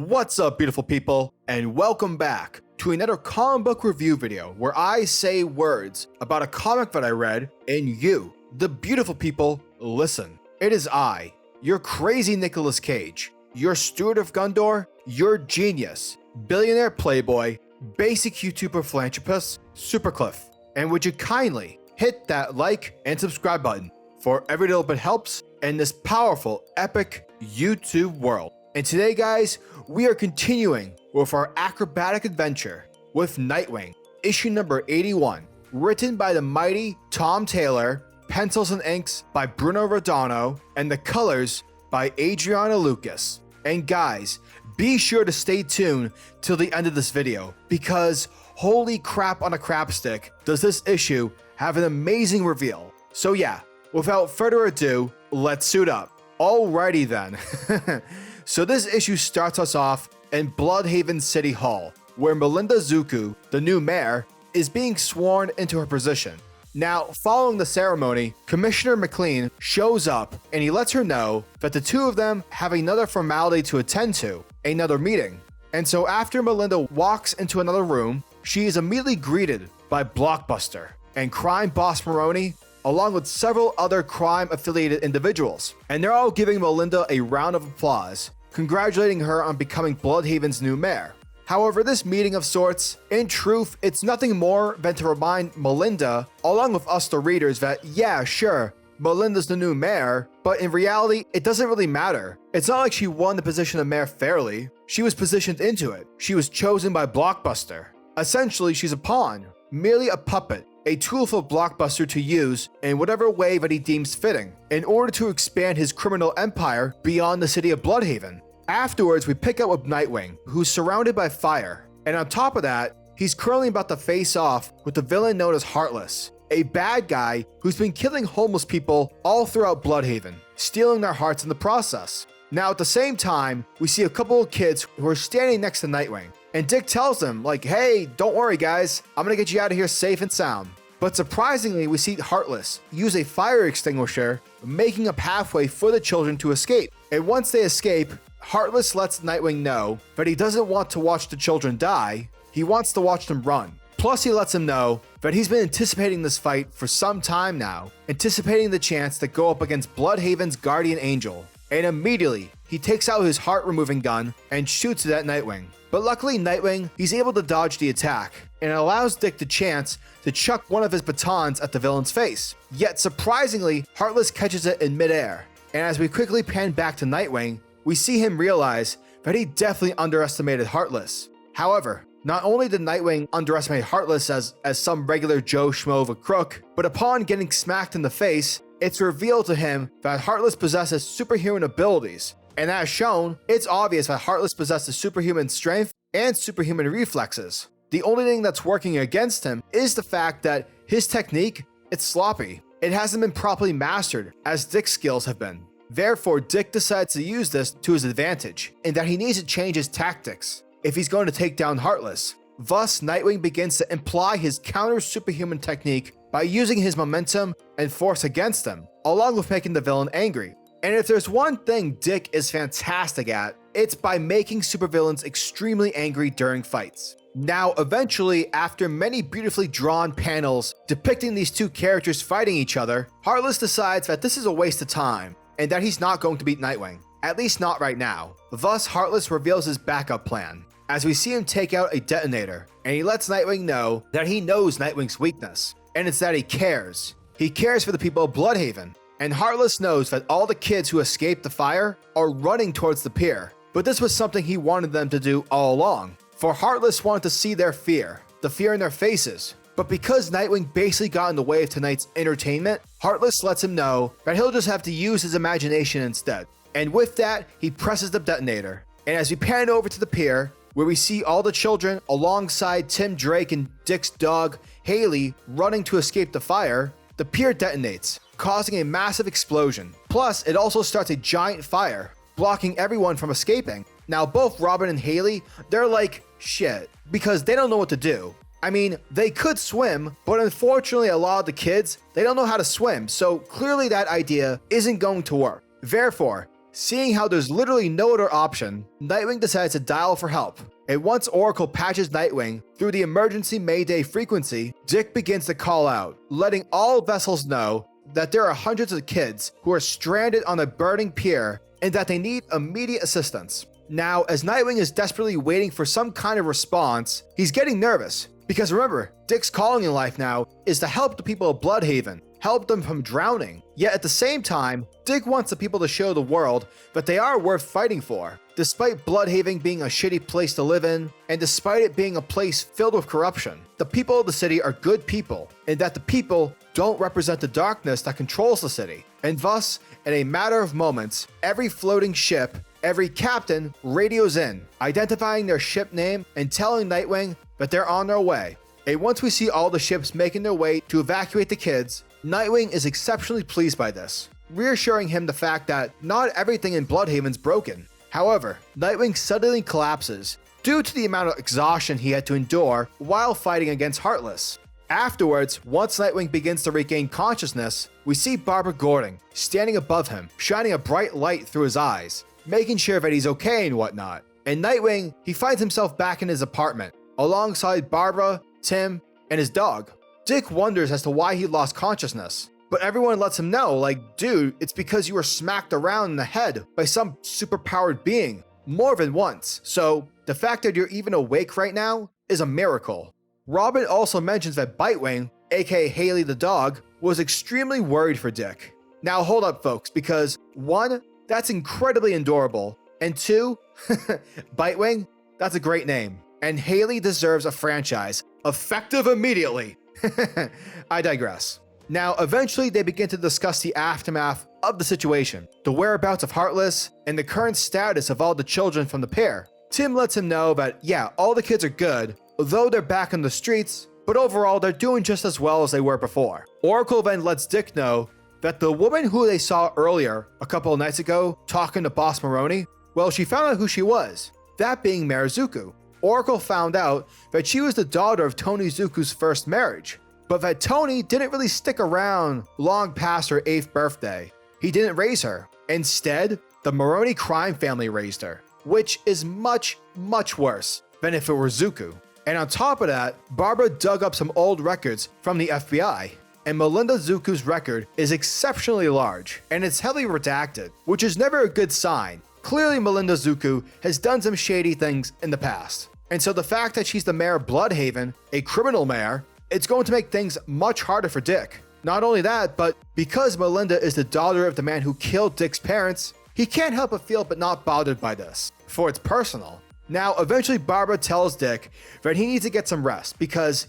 What's up, beautiful people, and welcome back to another comic book review video where I say words about a comic that I read and you, the beautiful people, listen. It is I, your crazy Nicolas Cage, your steward of Gondor, your genius, billionaire playboy, basic YouTuber philanthropist, SuperCliff. And would you kindly hit that like and subscribe button for every little bit helps in this powerful, epic YouTube world. And today, guys, we are continuing with our acrobatic adventure with Nightwing, issue number 81, written by the mighty Tom Taylor, pencils and inks by Bruno Rodano, and the colors by Adriana Lucas. And guys, be sure to stay tuned till the end of this video, because holy crap on a crap stick, does this issue have an amazing reveal. So yeah, without further ado, let's suit up. Alrighty then. So this issue starts us off in Blüdhaven City Hall, where Melinda Zucco, the new mayor, is being sworn into her position. Now, following the ceremony, Commissioner McLean shows up and he lets her know that the two of them have another formality to attend to, another meeting. And so after Melinda walks into another room, she is immediately greeted by Blockbuster and crime boss Maroni, along with several other crime-affiliated individuals. And they're all giving Melinda a round of applause, congratulating her on becoming Blüdhaven's new mayor. However, this meeting of sorts, in truth, it's nothing more than to remind Melinda, along with us the readers, that yeah, sure, Melinda's the new mayor, but in reality, it doesn't really matter. It's not like she won the position of mayor fairly. She was positioned into it. She was chosen by Blockbuster. Essentially, she's a pawn, merely a puppet, a tool for Blockbuster to use in whatever way that he deems fitting, in order to expand his criminal empire beyond the city of Blüdhaven. Afterwards, we pick up with Nightwing, who's surrounded by fire, and on top of that, he's currently about to face off with the villain known as Heartless, a bad guy who's been killing homeless people all throughout Blüdhaven, stealing their hearts in the process. Now, at the same time, we see a couple of kids who are standing next to Nightwing, and Dick tells them, like, hey, don't worry guys, I'm gonna get you out of here safe and sound. But surprisingly, we see Heartless use a fire extinguisher, making a pathway for the children to escape. And once they escape, Heartless lets Nightwing know that he doesn't want to watch the children die, he wants to watch them run. Plus, he lets him know that he's been anticipating this fight for some time now, anticipating the chance to go up against Blüdhaven's guardian angel. And immediately, he takes out his heart-removing gun and shoots it at Nightwing. But luckily, Nightwing, he's able to dodge the attack, and it allows Dick the chance to chuck one of his batons at the villain's face. Yet surprisingly, Heartless catches it in midair. And as we quickly pan back to Nightwing, we see him realize that he definitely underestimated Heartless. However, not only did Nightwing underestimate Heartless as some regular Joe Schmo of a crook, but upon getting smacked in the face, it's revealed to him that Heartless possesses superhuman abilities. And as shown, it's obvious that Heartless possesses superhuman strength and superhuman reflexes. The only thing that's working against him is the fact that his technique, it's sloppy. It hasn't been properly mastered, as Dick's skills have been. Therefore, Dick decides to use this to his advantage, and that he needs to change his tactics if he's going to take down Heartless. Thus, Nightwing begins to imply his counter-superhuman technique by using his momentum and force against them, along with making the villain angry. And if there's one thing Dick is fantastic at, it's by making supervillains extremely angry during fights. Now, eventually, after many beautifully drawn panels depicting these two characters fighting each other, Heartless decides that this is a waste of time, and that he's not going to beat Nightwing, at least not right now. Thus, Heartless reveals his backup plan, as we see him take out a detonator, and he lets Nightwing know that he knows Nightwing's weakness, and it's that he cares. He cares for the people of Blüdhaven, and Heartless knows that all the kids who escaped the fire are running towards the pier, but this was something he wanted them to do all along, for Heartless wanted to see their fear, the fear in their faces. But because Nightwing basically got in the way of tonight's entertainment, Heartless lets him know that he'll just have to use his imagination instead. And with that, he presses the detonator. And as we pan over to the pier, where we see all the children alongside Tim Drake and Dick's dog, Haley, running to escape the fire, the pier detonates, causing a massive explosion. Plus, it also starts a giant fire, blocking everyone from escaping. Now, both Robin and Haley, they're like, shit, because they don't know what to do. I mean, they could swim, but unfortunately a lot of the kids, they don't know how to swim, so clearly that idea isn't going to work. Therefore, Seeing how there's literally no other option, Nightwing decides to dial for help. And once Oracle patches Nightwing through the emergency Mayday frequency, Dick begins to call out, letting all vessels know that there are hundreds of kids who are stranded on a burning pier and that they need immediate assistance. Now, as Nightwing is desperately waiting for some kind of response, he's getting nervous. Because remember, Dick's calling in life now is to help the people of Blüdhaven, help them from drowning. Yet at the same time, Dick wants the people to show the world that they are worth fighting for. Despite Blüdhaven being a shitty place to live in, and despite it being a place filled with corruption, the people of the city are good people, and that the people don't represent the darkness that controls the city. And thus, in a matter of moments, every floating ship, every captain radios in, identifying their ship name and telling Nightwing that they're on their way. And once we see all the ships making their way to evacuate the kids, Nightwing is exceptionally pleased by this, reassuring him the fact that not everything in Blüdhaven's broken. However, Nightwing suddenly collapses due to the amount of exhaustion he had to endure while fighting against Heartless. Afterwards, once Nightwing begins to regain consciousness, we see Barbara Gordon standing above him, shining a bright light through his eyes, making sure that he's okay and whatnot. And Nightwing, he finds himself back in his apartment, alongside Barbara, Tim, and his dog. Dick wonders as to why he lost consciousness, but everyone lets him know, like, dude, it's because you were smacked around in the head by some superpowered being more than once, so the fact that you're even awake right now is a miracle. Robin also mentions that Bitewing, aka Haley the dog, was extremely worried for Dick. Now hold up folks, because 1, that's incredibly adorable, and 2, Bitewing, that's a great name, and Haley deserves a franchise, effective immediately. I digress. Now, eventually they begin to discuss the aftermath of the situation, the whereabouts of Heartless, and the current status of all the children from the pair. Tim lets him know that, yeah, all the kids are good, although they're back on the streets, but overall they're doing just as well as they were before. Oracle then lets Dick know that the woman who they saw earlier, a couple of nights ago, talking to Boss Maroney, well, she found out who she was, that being Mayor Zucco. Oracle found out that she was the daughter of Tony Zucco's first marriage, but that Tony didn't really stick around long past her 8th birthday. He didn't raise her. Instead, the Maroney crime family raised her, which is much, much worse than if it were Zucco. And on top of that, Barbara dug up some old records from the FBI, and Melinda Zucco's record is exceptionally large, and it's heavily redacted, which is never a good sign. Clearly Melinda Zucco has done some shady things in the past. And so the fact that she's the mayor of Blüdhaven, a criminal mayor, it's going to make things much harder for Dick. Not only that, but because Melinda is the daughter of the man who killed Dick's parents, he can't help but feel but not bothered by this, for it's personal. Now, eventually Barbara tells Dick that he needs to get some rest because,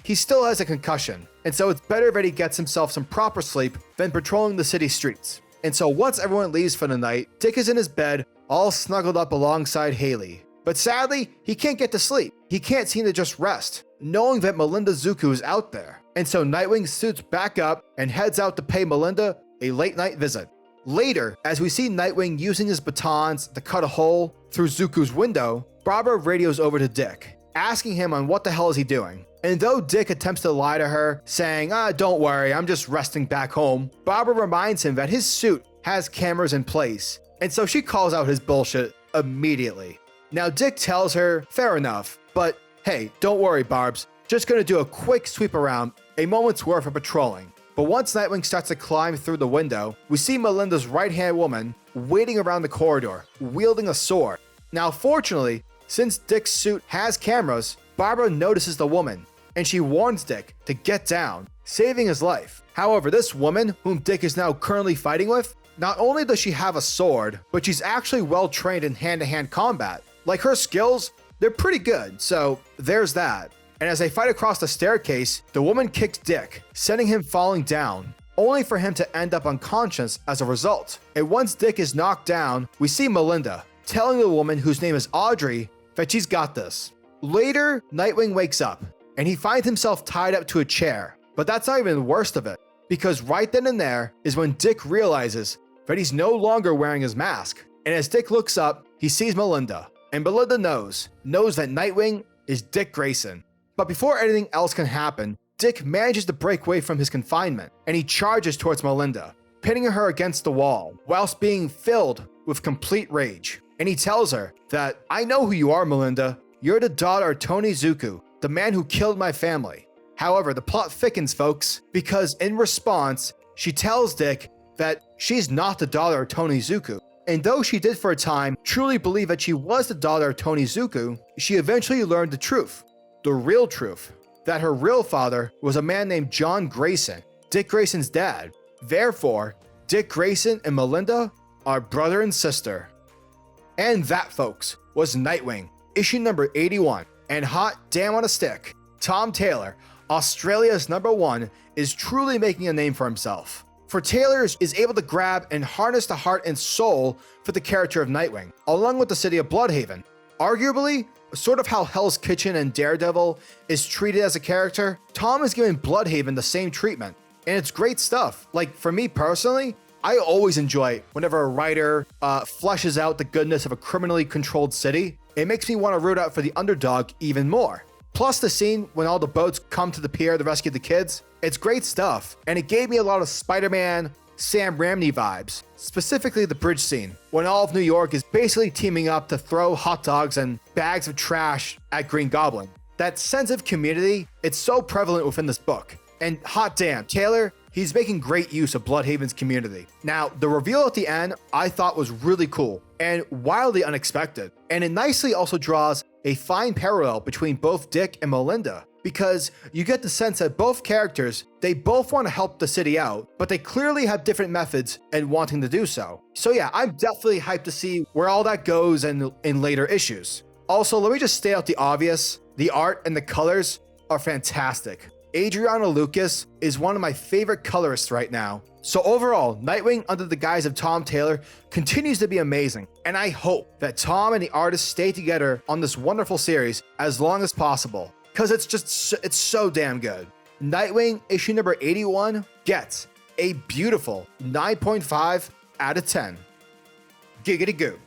he still has a concussion, and so it's better that he gets himself some proper sleep than patrolling the city streets. And so once everyone leaves for the night, Dick is in his bed, all snuggled up alongside Haley. But sadly, he can't get to sleep. He can't seem to just rest, knowing that Melinda Zucco is out there. And so Nightwing suits back up and heads out to pay Melinda a late night visit. Later, as we see Nightwing using his batons to cut a hole through Zucco's window, Barbara radios over to Dick, asking him on what the hell is he doing. And though Dick attempts to lie to her, saying, don't worry, I'm just resting back home, Barbara reminds him that his suit has cameras in place, and so she calls out his bullshit immediately. Now Dick tells her, fair enough, but hey, don't worry Barbs, just gonna do a quick sweep around, a moment's worth of patrolling. But once Nightwing starts to climb through the window, we see Melinda's right-hand woman waiting around the corridor, wielding a sword. Now fortunately, since Dick's suit has cameras, Barbara notices the woman, and she warns Dick to get down, saving his life. However, this woman, whom Dick is now currently fighting with, not only does she have a sword, but she's actually well trained in hand-to-hand combat. Like her skills, they're pretty good, so there's that. And as they fight across the staircase, the woman kicks Dick, sending him falling down, only for him to end up unconscious as a result. And once Dick is knocked down, we see Melinda, telling the woman whose name is Audrey that she's got this. Later, Nightwing wakes up, and he finds himself tied up to a chair. But that's not even the worst of it, because right then and there is when Dick realizes that he's no longer wearing his mask. And as Dick looks up, he sees Melinda, and Melinda knows that Nightwing is Dick Grayson. But before anything else can happen, Dick manages to break away from his confinement, and he charges towards Melinda. pinning her against the wall, whilst being filled with complete rage. And he tells her that, "I know who you are, Melinda. You're the daughter of Tony Zucco, the man who killed my family." However, the plot thickens, folks, because in response, she tells Dick that she's not the daughter of Tony Zucco. And though she did for a time truly believe that she was the daughter of Tony Zucco, she eventually learned the truth, the real truth, that her real father was a man named John Grayson, Dick Grayson's dad. Therefore, Dick Grayson and Melinda are brother and sister. And that, folks, was Nightwing, issue number 81. And hot damn on a stick, Tom Taylor, Australia's #1, is truly making a name for himself. For Taylor is able to grab and harness the heart and soul for the character of Nightwing, along with the city of Blüdhaven. Arguably, sort of how Hell's Kitchen and Daredevil is treated as a character, Tom is giving Blüdhaven the same treatment. And it's great stuff. Like, for me personally, I always enjoy whenever a writer fleshes out the goodness of a criminally controlled city. It makes me want to root out for the underdog even more. Plus the scene when all the boats come to the pier to rescue the kids, it's great stuff. And it gave me a lot of Spider-Man, Sam Raimi vibes, specifically the bridge scene, when all of New York is basically teaming up to throw hot dogs and bags of trash at Green Goblin. That sense of community, it's so prevalent within this book. And hot damn, Taylor, he's making great use of Blüdhaven's community. Now, the reveal at the end I thought was really cool and wildly unexpected. And it nicely also draws a fine parallel between both Dick and Melinda, because you get the sense that both characters, they both want to help the city out, but they clearly have different methods in wanting to do so. So yeah, I'm definitely hyped to see where all that goes in later issues. Also, let me just state out the obvious. The art and the colors are fantastic. Adriana Lucas is one of my favorite colorists right now. So overall, Nightwing under the guise of Tom Taylor continues to be amazing, and I hope that Tom and the artist stay together on this wonderful series as long as possible, because it's so damn good. Nightwing issue number 81 gets a beautiful 9.5 out of 10. Giggity goo.